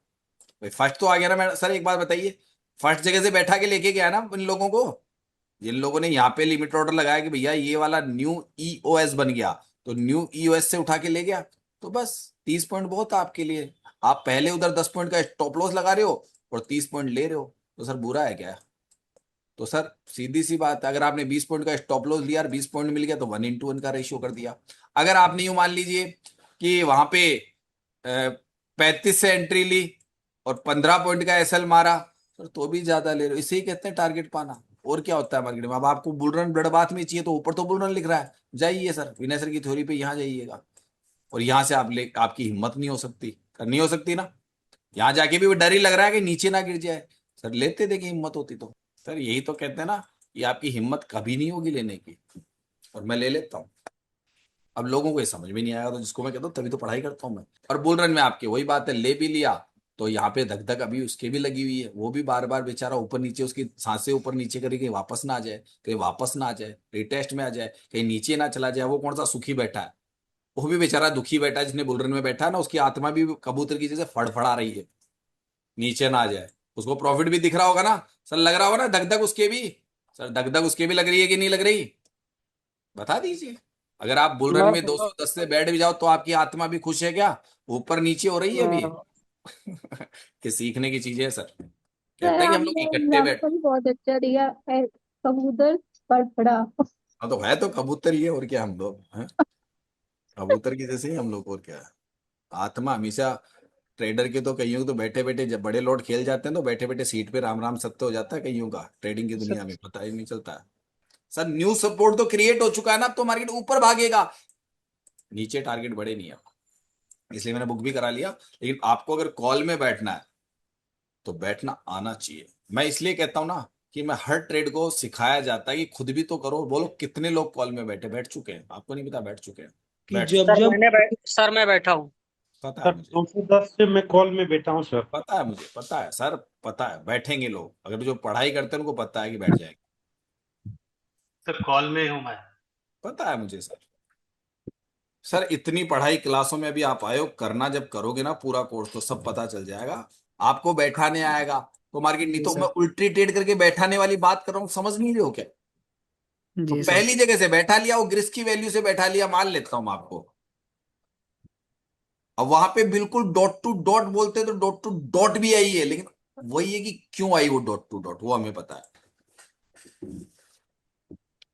S1: भाई, फर्स्ट तो आ गया ना। मैं सर एक बात बताइए, फर्स्ट जगह से बैठा के लेके गया ना इन लोगों को। जिन लोगों ने यहाँ पे लिमिट ऑर्डर लगाया कि भैया ये वाला न्यू ईओएस बन गया, तो न्यू ईओएस से उठा के ले गया। तो बस 30 पॉइंट बहुत था आपके लिए। आप पहले उधर 10 पॉइंट का स्टॉप लॉस लगा रहे हो और 30 पॉइंट ले रहे हो, तो सर बुरा है क्या? तो सर सीधी सी बात है, अगर आपने 20 पॉइंट का स्टॉप लॉस लिया और 20 पॉइंट मिल गया तो 1:1 का रेशियो कर दिया। अगर आपने यूं मान लीजिए कि वहां पे 35 से एंट्री ली और 15 पॉइंट का एसएल मारा, सर तो भी ज्यादा ले रहे हो। इसे ही कहते हैं टारगेट पाना। और क्या होता है मार्केट में? अब आपको बुल रन ब्लडबाथ में चाहिए तो ऊपर तो बुल रन लिख रहा है, जाइए सर विनय सर की थ्योरी पे यहाँ जाइएगा। और यहाँ से आपकी हिम्मत नहीं हो सकती, नहीं हो सकती ना। यहाँ जाके भी वो डर ही लग रहा है कि नीचे ना गिर जाए। सर लेते देखिए हिम्मत होती तो। सर यही तो कहते हैं ना, ये आपकी हिम्मत कभी नहीं होगी लेने की, और मैं ले लेता हूँ। अब लोगों को ये समझ में नहीं आया, तो जिसको मैं कहता हूँ तभी तो पढ़ाई करता हूँ मैं। और बुल रन में आपके वही बात है, ले भी लिया तो यहाँ पे धक धक अभी उसके भी लगी हुई है। वो भी बार बार बेचारा ऊपर नीचे, उसकी सांसें ऊपर नीचे करे, कहीं वापस ना आ जाए, कहीं वापस ना आ जाए, रिटेस्ट में आ जाए, कहीं नीचे ना चला जाए। वो कौन सा सुखी बैठा है? वो भी बेचारा दुखी बैठा है। जिसने बुल रन में बैठा है ना, उसकी आत्मा भी कबूतर की जैसे फड़फड़ा रही है, नीचे ना आ जाए। उसको प्रॉफिट भी दिख रहा होगा ना सर, लग रहा होगा ना धक धक उसके भी। सर धक धक उसके भी लग रही है कि नहीं लग रही? बता दीजिए। अगर आप बुल रन में 210 से बैठ भी जाओ तो आपकी आत्मा भी खुश है क्या? ऊपर नीचे हो रही है अभी। कि सीखने की चीजें है सर।
S8: सर
S1: कहते हैं कि हम लोग
S8: आपने
S1: इकट्ठे बैठ,
S8: एग्जाम्पल बहुत अच्छा दिया है, कबूतर फड़फड़ा।
S1: हाँ तो है तो कबूतर ही है, और क्या हम लोग हैं? कबूतर की जैसे ही हम लोग, और क्या है? आत्मा हमेशा ट्रेडर के तो कईयों को तो बैठे बैठे, जब बड़े लॉट खेल जाते हैं तो बैठे बैठे सीट पे राम राम सत्य हो जाता है कईयों का। ट्रेडिंग की दुनिया में पता ही नहीं चलता है। सर न्यू सपोर्ट तो क्रिएट हो चुका है ना, अब तो मार्केट ऊपर भागेगा, नीचे टारगेट बड़े नहीं है। इसलिए मैंने बुक भी करा लिया। लेकिन आपको अगर कॉल में बैठना है तो बैठना आना चाहिए। मैं इसलिए कहता हूं ना कि मैं हर ट्रेड को सिखाया जाता है कि खुद भी तो करो। बोलो कितने लोग कॉल में बैठ चुके हैं, आपको नहीं पता बैठ चुके हैं?
S5: कि
S1: बैठ
S5: जब जब
S7: सर मैं बैठा हूँ।
S1: पता है
S4: सर
S1: मुझे,
S4: 210 से मैं कॉल में बैठा हूँ सर।
S1: पता है मुझे, पता है सर, पता है बैठेंगे लोग। अगर जो पढ़ाई करते हैं उनको पता है कि बैठ जाएंगे।
S4: सर कॉल में हूँ मैं।
S1: पता है मुझे सर। सर इतनी पढ़ाई क्लासों में अभी आप आए हो, करना जब करोगे ना पूरा कोर्स तो सब पता चल जाएगा। आपको बैठाने आएगा तो मार्केट, नहीं
S5: जी
S1: तो मैं
S5: सर।
S1: उल्टी ट्रेड करके बैठाने वाली बात कर रहा हूँ, समझ नहीं रहे हो क्या? तो
S5: जी सर।
S1: पहली जगह से बैठा लिया, वो ग्रिस की वैल्यू से बैठा लिया, मान लेता हूं मैं आपको। अब वहां पे बिल्कुल डॉट टू डॉट बोलते तो डॉट टू डॉट भी आई है, लेकिन वही है कि क्यों आई वो डॉट टू डॉट, वो हमें पता है।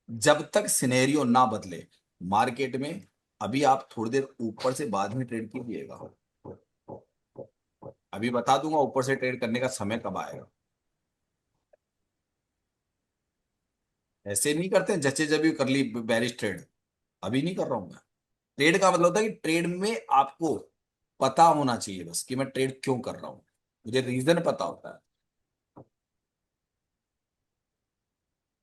S1: जब तक सिनेरियो ना बदले मार्केट में, अभी आप थोड़ी देर ऊपर से बाद में ट्रेड कीजिएगा। अभी बता दूंगा ऊपर से ट्रेड करने का समय कब आएगा। ऐसे नहीं करते हैं जच्चे जबी कर ली बेरिश ट्रेड, अभी नहीं कर रहा हूं मैं। ट्रेड का मतलब होता है कि ट्रेड में आपको पता होना चाहिए बस कि मैं ट्रेड क्यों कर रहा हूं, मुझे रीजन पता होता है।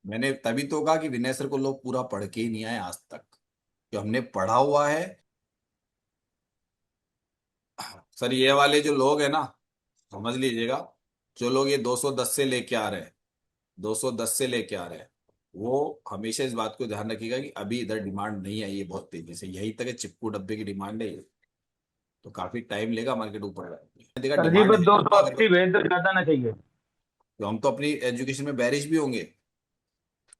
S1: मैंने तभी तो कहा कि विनय सर को लोग पूरा पढ़ के ही नहीं आए आज तक, जो हमने पढ़ा हुआ है। सर ये वाले जो लोग हैं ना, समझ लीजिएगा, जो लोग ये 210 से लेके आ रहे हैं, 210 से लेके आ रहे हैं, वो हमेशा इस बात को ध्यान रखिएगा कि अभी इधर डिमांड नहीं आई है बहुत तेजी से, यही तक है चिपकू डब्बे की डिमांड है ये। तो काफी टाइम लेगा मार्केट ऊपर जाने में। देखा
S6: सर जी
S1: डिमांड
S6: बस
S1: है
S6: दो
S1: तो
S6: सौ
S1: अगर,
S6: अस्सी भेज तो ज्यादा ना चाहिए।
S1: तो हम तो अपनी एजुकेशन में बैरिश भी होंगे।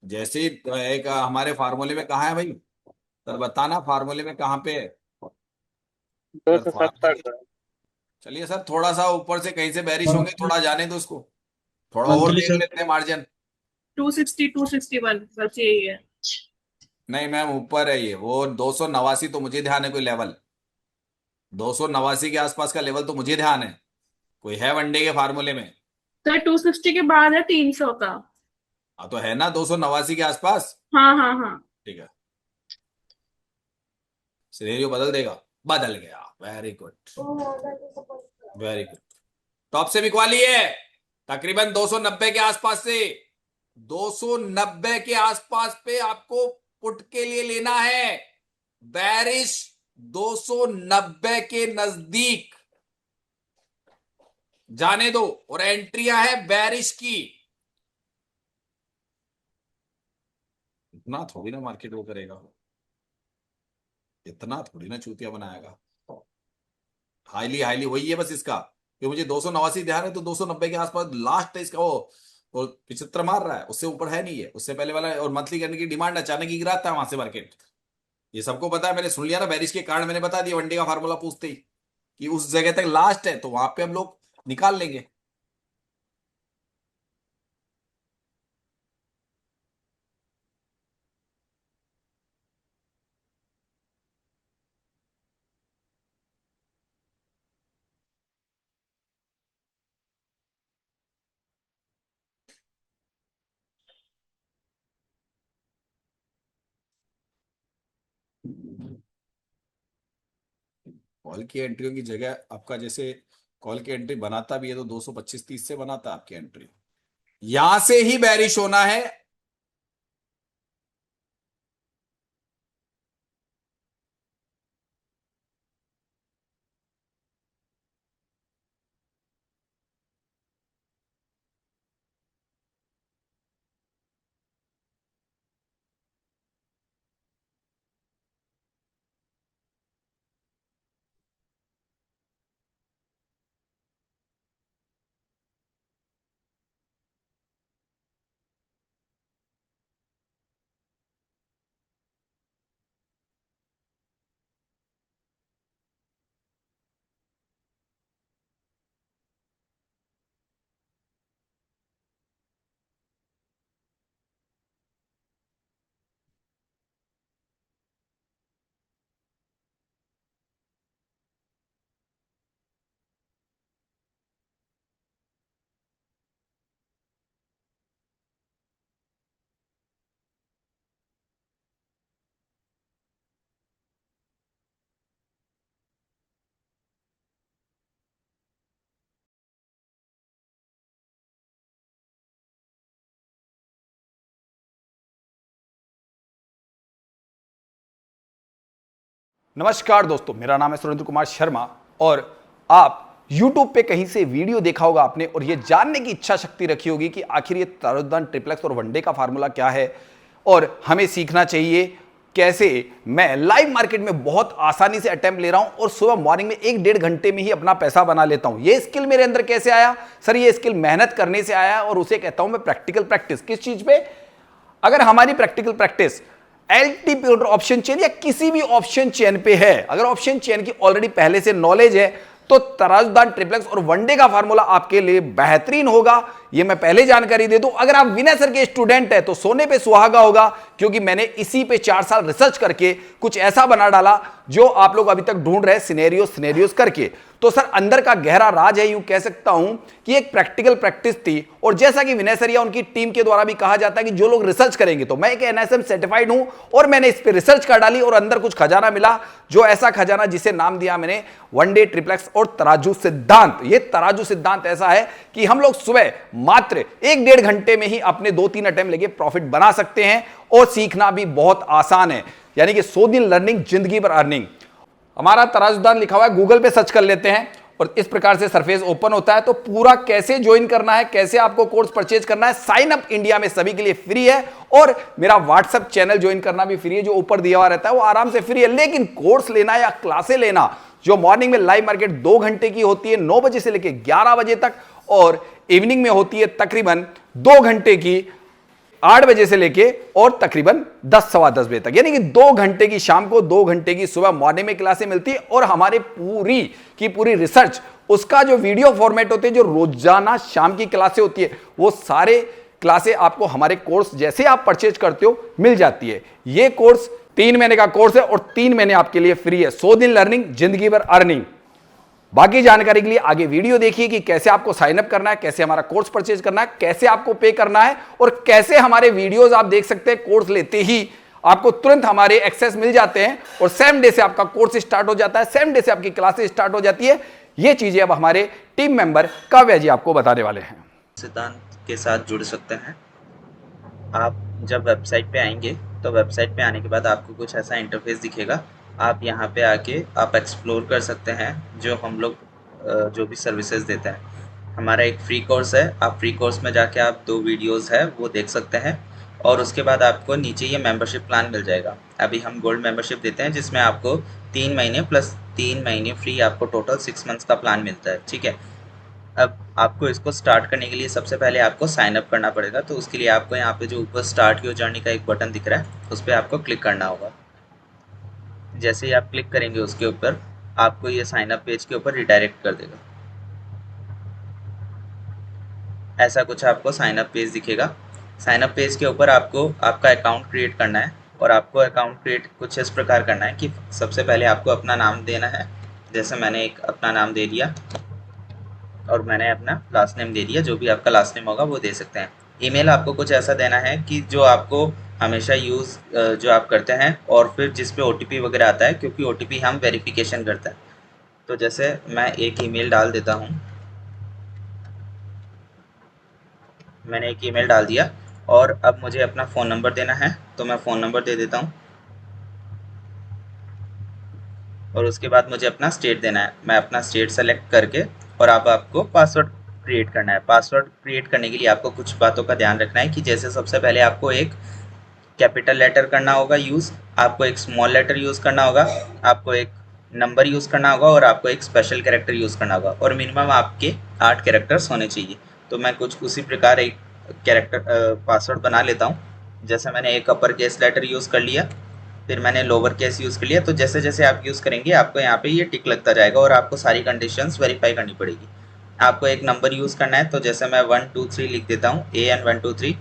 S1: जैसे ही एक हमारे फार्मूले में कहा है भाई, सर बताना फार्मूले में कहाँ पे है? सर फार्मूले, चलिए सर थोड़ा सा ऊपर से कहीं से बैरिश होंगे, थोड़ा जाने दो उसको, थोड़ा और
S5: मंथली
S1: देख
S5: सर।
S1: लेते हैं मार्जिन।
S3: 260 261 बस यही है।
S1: नहीं मैम ऊपर है ये, वो 289 तो मुझे ध्यान है कोई लेवल, 289 के आसपास का लेवल तो मुझे ध्यान है, कोई है वनडे के फार्मूले में?
S3: सर 260 के बाद है 300 का।
S1: हाँ तो है ना 289 के आसपास।
S3: हाँ हाँ हाँ।
S1: ठीक है, सिनेरियो बदल देगा, बदल गया, very good, very good. Top से बिकवा लिए तकरीबन 290 के आसपास से, 290 के आसपास पे आपको पुट के लिए लेना है। बैरिश 290 के नजदीक जाने दो, और एंट्रियां है बैरिश की। इतना थोड़ी ना मार्केट वो करेगा, इतना थोड़ी ना चूतिया बनाएगा। हाईली हाईली वही है बस इसका, कि मुझे 289 ध्यान है तो 290 के आसपास लास्ट है इसका। वो 75 मार रहा है, उससे ऊपर है नहीं है, उससे पहले वाला है। और मंथली करने की डिमांड अचानक ही गिराता है वहां से मार्केट, ये सबको पता है। मैंने सुन लिया ना बैरिश के कारण, मैंने बता दिया वनडे का फार्मूला पूछते ही कि उस जगह तक लास्ट है, तो वहां पे हम लोग निकाल लेंगे। कॉल की एंट्रियों की जगह आपका जैसे कॉल की एंट्री बनाता भी है तो 225-30 से बनाता है आपकी एंट्री, यहां से ही बैरिश होना है। नमस्कार दोस्तों, मेरा नाम है सुरेंद्र कुमार शर्मा और आप YouTube पे कहीं से वीडियो देखा होगा आपने और ये जानने की इच्छा शक्ति रखी होगी कि आखिर ये तारुदान ट्रिप्लेक्स और वनडे का फार्मूला क्या है और हमें सीखना चाहिए कैसे मैं लाइव मार्केट में बहुत आसानी से अटेम्प्ट ले रहा हूं और सुबह मॉर्निंग में 1-1.5 घंटे में ही अपना पैसा बना लेता हूं। ये स्किल मेरे अंदर कैसे आया? सर ये स्किल मेहनत करने से आया और उसे कहता हूं मैं प्रैक्टिकल प्रैक्टिस। किस चीज पे? अगर हमारी practical practice LTP option chain या किसी भी ऑप्शन चेन पे है, अगर ऑप्शन चेन की ऑलरेडी पहले से नॉलेज है तो तराजुदान ट्रिप्लेक्स और वनडे का फार्मूला आपके लिए बेहतरीन होगा। ये मैं पहले जानकारी दे दूं। अगर आप विनय सर के स्टूडेंट है तो सोने पे सुहागा होगा, क्योंकि मैंने इसी पे 4 साल रिसर्च करके कुछ ऐसा बना डाला जो आप लोग अभी तक ढूंढ रहे सिनेरियोस करके। तो सर अंदर का गहरा राज है, यूं कह सकता हूं कि एक प्रैक्टिकल प्रैक्टिस थी। और जैसा कि विनय सर या उनकी टीम के द्वारा भी कहा जाता है कि जो लोग रिसर्च करेंगे, तो मैं एक एनएसएम सर्टिफाइड हूं और मैंने इस पे रिसर्च कर डाली और अंदर कुछ खजाना मिला, जो ऐसा खजाना जिसे नाम दिया मैंने वनडे ट्रिप्लेक्स और तराजू सिद्धांत। ये तराजू सिद्धांत ऐसा है कि हम लोग सुबह मात्र 1-1.5 घंटे में ही अपने 2-3 अटेम्प्ट लेके प्रॉफिट बना सकते हैं और सीखना भी बहुत आसान है। यानी कि 100 दिन लर्निंग, जिंदगी भर अर्निंग। हमारा तराजुदान लिखा हुआ है, गूगल पे सर्च कर लेते हैं और इस प्रकार से सरफेस ओपन होता है। तो पूरा कैसे ज्वाइन करना है, कैसे आपको कोर्स परचेज करना है, साइन अप इंडिया में सभी के लिए फ्री है और मेरा व्हाट्सएप चैनल ज्वाइन करना भी फ्री है, जो ऊपर दिया हुआ रहता है वो आराम से फ्री है। लेकिन कोर्स लेना या क्लासे लेना, जो मॉर्निंग में लाइव मार्केट 2 घंटे की होती है 9 बजे से लेकर 11 बजे तक और इवनिंग में होती है तकरीबन 2 घंटे की 8 बजे से लेके और तकरीबन 10-10:15 बजे तक, यानी कि 2 घंटे की शाम को, 2 घंटे की सुबह मॉर्निंग में क्लासें मिलती है। और हमारे पूरी की पूरी रिसर्च, उसका जो वीडियो फॉर्मेट होते हैं, जो रोजाना शाम की क्लासें होती है, वो सारे क्लासें आपको हमारे कोर्स जैसे आप परचेज करते हो मिल जाती है। ये कोर्स 3 महीने का कोर्स है और 3 महीने आपके लिए फ्री है। 100 दिन लर्निंग, जिंदगी भर अर्निंग। बाकी जानकारी के लिए आगे वीडियो देखिए कि कैसे आपको साइन अप करना है, कैसे हमारा कोर्स परचेज करना है, कैसे आपको पे करना है और कैसे हमारे वीडियोस आप देख सकते हैं। कोर्स लेते ही आपको तुरंत हमारे एक्सेस मिल जाते हैं और सेम डे से आपका कोर्स स्टार्ट हो जाता है, सेम डे से आपकी क्लासेस स्टार्ट हो जाती है। ये चीजें अब हमारे टीम मेंबर काव्या जी आपको बताने वाले हैं।
S7: सिद्धांत के साथ जुड़ सकते हैं। आप जब वेबसाइट पे आएंगे तो वेबसाइट पे आने के बाद आपको कुछ ऐसा इंटरफेस दिखेगा। आप यहाँ पे आके आप एक्सप्लोर कर सकते हैं जो हम लोग जो भी सर्विसेज देते हैं। हमारा एक फ्री कोर्स है, आप फ्री कोर्स में जाके आप 2 वीडियोस है वो देख सकते हैं और उसके बाद आपको नीचे ये मेंबरशिप प्लान मिल जाएगा। अभी हम गोल्ड मेंबरशिप देते हैं जिसमें आपको 3 महीने प्लस 3 महीने फ्री, आपको टोटल 6 मंथ्स का प्लान मिलता है। ठीक है, अब आपको इसको स्टार्ट करने के लिए सबसे पहले आपको साइन अप करना पड़ेगा। तो उसके लिए आपको यहाँ पे जो ऊपर स्टार्ट योर जर्नी का एक बटन दिख रहा है, उस पर आपको क्लिक करना होगा। जैसे ही आप क्लिक करेंगे उसके ऊपर, आपको ये साइन अप पेज के ऊपर रिडायरेक्ट कर देगा। ऐसा कुछ आपको साइन अप पेज दिखेगा। साइन अप पेज के ऊपर आपको आपका अकाउंट क्रिएट करना है और आपको अकाउंट क्रिएट कुछ इस प्रकार करना है कि सबसे पहले आपको अपना नाम देना है। जैसे मैंने एक अपना नाम दे दिया और मैंने अपना लास्ट नेम दे दिया, जो भी आपका लास्ट नेम होगा वो दे सकते हैं। ईमेल आपको कुछ ऐसा देना है कि जो आपको हमेशा यूज़ जो आप करते हैं और फिर जिस पे OTP वगैरह आता है, क्योंकि OTP हम वेरिफिकेशन करते हैं। तो जैसे मैं एक ईमेल डाल देता हूँ, मैंने एक ईमेल डाल दिया और अब मुझे अपना फ़ोन नंबर देना है, तो मैं फ़ोन नंबर दे देता हूँ और उसके बाद मुझे अपना स्टेट देना है। मैं अपना स्टेट सेलेक्ट करके और अब आपको पासवर्ड क्रिएट करना है। पासवर्ड क्रिएट करने के लिए आपको कुछ बातों का ध्यान रखना है कि जैसे सबसे पहले आपको एक कैपिटल लेटर करना होगा यूज़, आपको एक स्मॉल लेटर यूज़ करना होगा, आपको एक नंबर यूज़ करना होगा और आपको एक स्पेशल कैरेक्टर यूज़ करना होगा और मिनिमम आपके 8 कैरेक्टर्स होने चाहिए। तो मैं कुछ उसी प्रकार एक कैरेक्टर पासवर्ड बना लेता हूँ। जैसे मैंने एक अपर केस लेटर यूज़ कर लिया, फिर मैंने लोअर केस यूज़ कर लिया। तो जैसे जैसे आप यूज़ करेंगे आपको यहाँ पे ये टिक लगता जाएगा और आपको सारी कंडीशंस वेरीफाई करनी पड़ेगी। आपको एक नंबर यूज़ करना है, तो जैसे मैं 1 2 3 लिख देता हूँ, AN 1 2 3।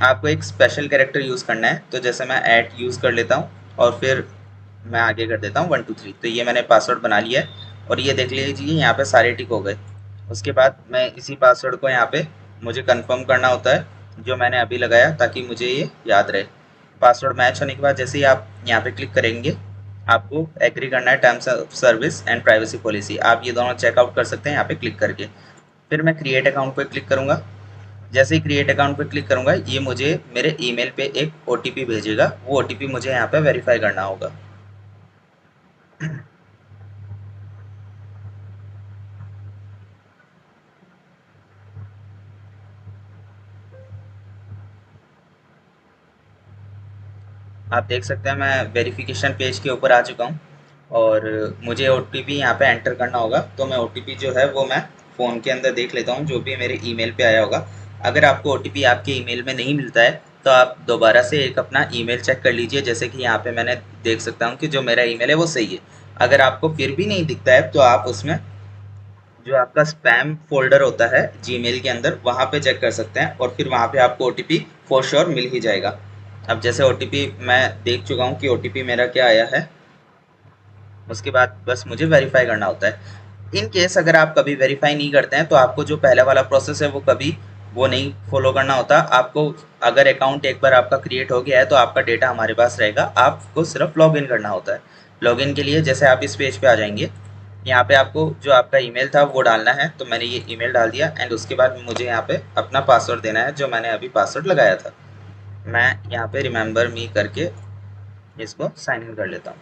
S7: आपको एक स्पेशल कैरेक्टर यूज़ करना है, तो जैसे मैं @ यूज़ कर लेता हूँ और फिर मैं आगे कर देता हूँ 1 2 3। तो ये मैंने पासवर्ड बना लिया है और ये देख लीजिए यहाँ पे सारे टिक हो गए। उसके बाद मैं इसी पासवर्ड को यहाँ पे मुझे कंफर्म करना होता है जो मैंने अभी लगाया, ताकि मुझे ये याद रहे। पासवर्ड मैच होने के बाद जैसे ही आप यहाँ पे क्लिक करेंगे आपको एग्री करना है terms of service and privacy policy. आप ये दोनों चेकआउट कर सकते हैं यहाँ पे क्लिक करके। फिर मैं क्रिएट अकाउंट पे क्लिक करूँगा। जैसे ही क्रिएट अकाउंट पे क्लिक करूँगा ये मुझे मेरे ईमेल पे एक OTP भेजेगा। वो OTP मुझे यहाँ पे वेरीफाई करना होगा। आप देख सकते हैं मैं वेरिफिकेशन पेज के ऊपर आ चुका हूँ और मुझे OTP यहाँ पे एंटर करना होगा। तो मैं OTP जो है वो मैं फ़ोन के अंदर देख लेता हूँ जो भी मेरे ईमेल पे आया होगा। अगर आपको OTP आपके ईमेल में नहीं मिलता है तो आप दोबारा से एक अपना ईमेल चेक कर लीजिए। जैसे कि यहाँ पे मैंने देख सकता हूँ कि जो मेरा ईमेल है वो सही है। अगर आपको फिर भी नहीं दिखता है तो आप उसमें जो आपका स्पैम फोल्डर होता है जीमेल के अंदर वहाँ पे चेक कर सकते हैं और फिर वहाँ पे आपको OTP फॉर श्योर मिल ही जाएगा। अब जैसे OTP मैं देख चुका हूँ कि OTP मेरा क्या आया है, उसके बाद बस मुझे वेरीफाई करना होता है। इन केस अगर आप कभी वेरीफाई नहीं करते हैं तो आपको जो पहले वाला प्रोसेस है वो कभी वो नहीं फॉलो करना होता। आपको अगर अकाउंट एक बार आपका क्रिएट हो गया है तो आपका डेटा हमारे पास रहेगा, आपको सिर्फ लॉगिन करना होता है। लॉगिन के लिए जैसे आप इस पेज पे आ जाएंगे, यहाँ पे आपको जो आपका ईमेल था वो डालना है। तो मैंने ये ईमेल डाल दिया एंड उसके बाद मुझे यहाँ पे अपना पासवर्ड देना है जो मैंने अभी पासवर्ड लगाया था। मैं यहाँ पे रिमेंबर मी करके इसको साइन इन कर लेता हूँ।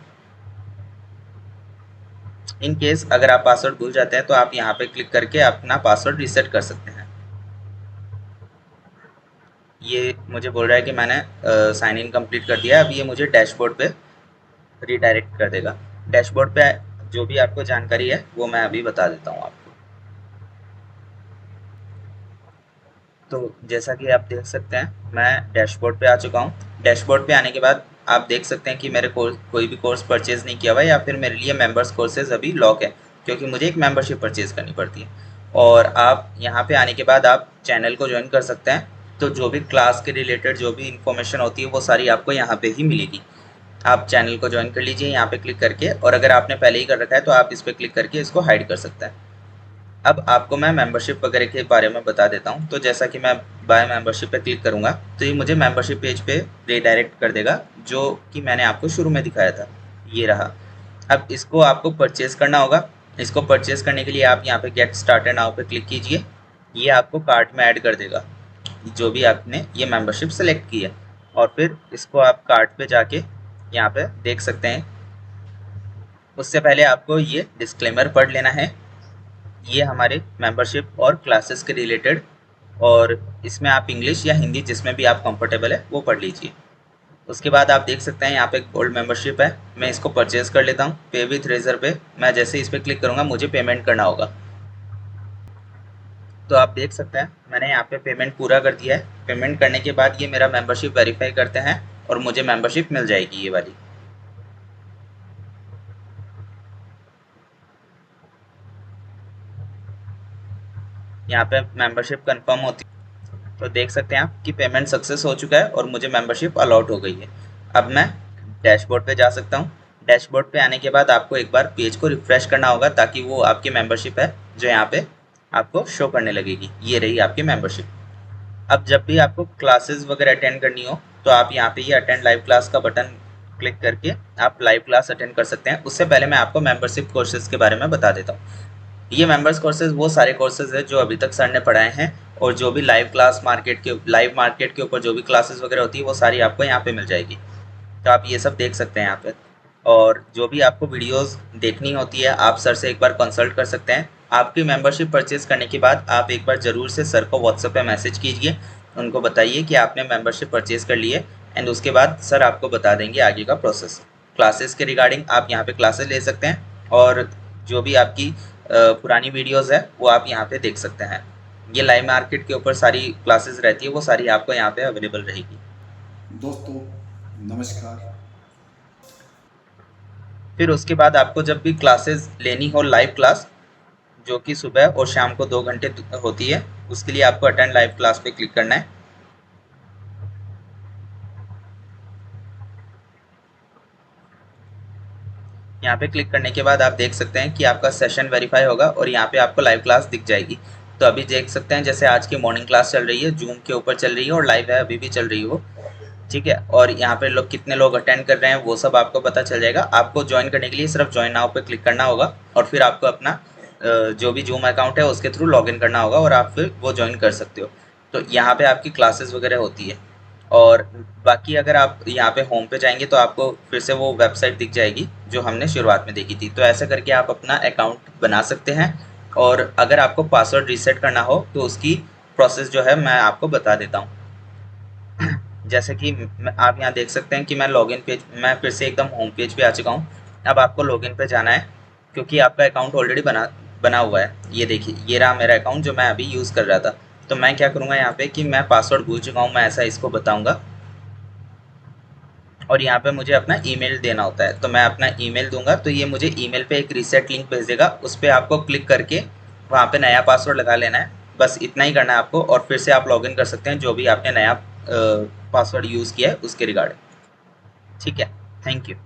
S7: इन केस अगर आप पासवर्ड भूल जाते हैं तो आप यहाँ पे क्लिक करके अपना पासवर्ड रीसेट कर सकते हैं। ये मुझे बोल रहा है कि मैंने साइन इन कंप्लीट कर दिया है। अब ये मुझे डैशबोर्ड पे रीडायरेक्ट कर देगा। डैशबोर्ड पे जो भी आपको जानकारी है वो मैं अभी बता देता हूँ आपको। तो जैसा कि आप देख सकते हैं मैं डैशबोर्ड पे आ चुका हूँ। डैशबोर्ड पे आने के बाद आप देख सकते हैं कि मेरे कोई भी कोर्स परचेज़ नहीं किया हुआ है या फिर मेरे लिए मेंबर्स कोर्सेज अभी लॉक है क्योंकि मुझे एक मेंबरशिप परचेज़ करनी पड़ती है। और आप यहाँ पे आने के बाद आप चैनल को ज्वाइन कर सकते हैं। तो जो भी क्लास के रिलेटेड जो भी इंफॉर्मेशन होती है वो सारी आपको यहाँ पे ही मिलेगी। आप चैनल को ज्वाइन कर लीजिए यहाँ पे क्लिक करके, और अगर आपने पहले ही कर रखा है तो आप इस पर क्लिक करके इसको हाइड कर सकते हैं। अब आपको मैं मेंबरशिप वगैरह के बारे में बता देता हूँ। तो जैसा कि मैं बाय मेंबरशिप पे क्लिक करूँगा तो ये मुझे मेंबरशिप पेज पे रीडायरेक्ट कर देगा जो कि मैंने आपको शुरू में दिखाया था, ये रहा। अब इसको आपको परचेज़ करना होगा। इसको परचेज़ करने के लिए आप यहाँ पे गेट स्टार्टेड नाउ पे क्लिक कीजिए। ये आपको कार्ट में ऐड कर देगा जो भी आपने ये मेंबरशिप सेलेक्ट की है, और फिर इसको आप कार्ट पे जाके यहाँ पे देख सकते हैं। उससे पहले आपको ये डिस्क्लेमर पढ़ लेना है, ये हमारे मेंबरशिप और क्लासेस के रिलेटेड, और इसमें आप इंग्लिश या हिंदी जिसमें भी आप कंफर्टेबल है वो पढ़ लीजिए। उसके बाद आप देख सकते हैं यहाँ पे गोल्ड मेंबरशिप है, मैं इसको परचेज़ कर लेता हूँ। पे विथ रेजर पे मैं जैसे इस पर क्लिक करूँगा मुझे पेमेंट करना होगा। तो आप देख सकते हैं मैंने यहाँ पे पेमेंट पूरा कर दिया है। पेमेंट करने के बाद ये मेरा मेंबरशिप वेरीफाई करते हैं और मुझे मेंबरशिप मिल जाएगी ये वाली। यहाँ पे मेंबरशिप कंफर्म होती है तो देख सकते हैं आप कि पेमेंट सक्सेस हो चुका है और मुझे मेंबरशिप अलॉट हो गई है। अब मैं डैशबोर्ड पे जा सकता हूँ। डैशबोर्ड पे आने के बाद आपको एक बार पेज को रिफ्रेश करना होगा ताकि वो आपकी मेंबरशिप है जो यहाँ पे आपको शो करने लगेगी। ये रही आपकी मेंबरशिप। अब जब भी आपको क्लासेस वगैरह अटेंड करनी हो तो आप यहाँ पे ये अटेंड लाइव क्लास का बटन क्लिक करके आप लाइव क्लास अटेंड कर सकते हैं। उससे पहले मैं आपको मेंबरशिप कोर्सेज के बारे में बता देता हूँ। ये मेंबर्स कोर्सेज वो सारे कोर्सेज है जो अभी तक सर ने पढ़ाए हैं, और जो भी लाइव मार्केट के ऊपर जो भी क्लासेस वगैरह होती है वो सारी आपको यहाँ पे मिल जाएगी। तो आप ये सब देख सकते हैं यहाँ पे, और जो भी आपको वीडियोस देखनी होती है आप सर से एक बार कंसल्ट कर सकते हैं। आपकी मेंबरशिप परचेज़ करने के बाद आप एक बार ज़रूर से सर को व्हाट्सएप पे मैसेज कीजिए, उनको बताइए कि आपने मेंबरशिप परचेज़ कर ली है, एंड उसके बाद सर आपको बता देंगे आगे का प्रोसेस। क्लासेस के रिगार्डिंग आप यहाँ पे क्लासेस ले सकते हैं, और जो भी आपकी पुरानी वीडियोस है वो आप यहाँ पे देख सकते हैं। ये लाइव मार्केट के ऊपर सारी क्लासेस रहती है, वो सारी आपको यहाँ पे अवेलेबल रहेगी।
S1: दोस्तों नमस्कार।
S7: फिर उसके बाद आपको जब भी क्लासेस लेनी हो लाइव क्लास जो कि सुबह और शाम को 2 घंटे होती है, उसके लिए आपको अटेंड लाइव क्लास पे क्लिक करना है। यहाँ पे क्लिक करने के बाद आप देख सकते हैं कि आपका सेशन वेरीफाई होगा और यहाँ पे आपको लाइव क्लास दिख जाएगी। तो अभी देख सकते हैं जैसे आज की मॉर्निंग क्लास चल रही है, जूम के ऊपर चल रही है और लाइव है, अभी भी चल रही है वो, ठीक है। और यहाँ पे लोग कितने लोग अटेंड कर रहे हैं वो सब आपको पता चल जाएगा। आपको ज्वाइन करने के लिए सिर्फ ज्वाइन नाउ पे क्लिक करना होगा और फिर आपको अपना जो भी जूम अकाउंट है उसके थ्रू लॉगिन करना होगा और आप फिर वो ज्वाइन कर सकते हो। तो यहाँ पे आपकी क्लासेस वगैरह होती है, और बाकी अगर आप यहाँ पे होम पे जाएंगे तो आपको फिर से वो वेबसाइट दिख जाएगी जो हमने शुरुआत में देखी थी। तो ऐसा करके आप अपना अकाउंट बना सकते हैं। और अगर आपको पासवर्ड रीसेट करना हो तो उसकी प्रोसेस जो है मैं आपको बता देता हूँ। जैसे कि आप यहाँ देख सकते हैं कि मैं फिर से एकदम होम पेज पे आ चुका हूँ। अब आपको लॉगिन पे जाना है क्योंकि आपका अकाउंट ऑलरेडी बना हुआ है। ये देखिए, ये रहा मेरा अकाउंट जो मैं अभी यूज़ कर रहा था। तो मैं क्या करूँगा यहाँ पे कि मैं पासवर्ड भूल चुका हूँ, मैं ऐसा इसको बताऊँगा और यहाँ पे मुझे अपना ईमेल देना होता है। तो मैं अपना ईमेल दूंगा तो ये मुझे ईमेल पे एक रीसेट लिंक भेज देगा, उस पर आपको क्लिक करके वहाँ पे नया पासवर्ड लगा लेना है। बस इतना ही करना है आपको और फिर से आप लॉगिन कर सकते हैं जो भी आपने नया पासवर्ड यूज़ किया है उसके रिगार्डिंग। ठीक है, थैंक यू।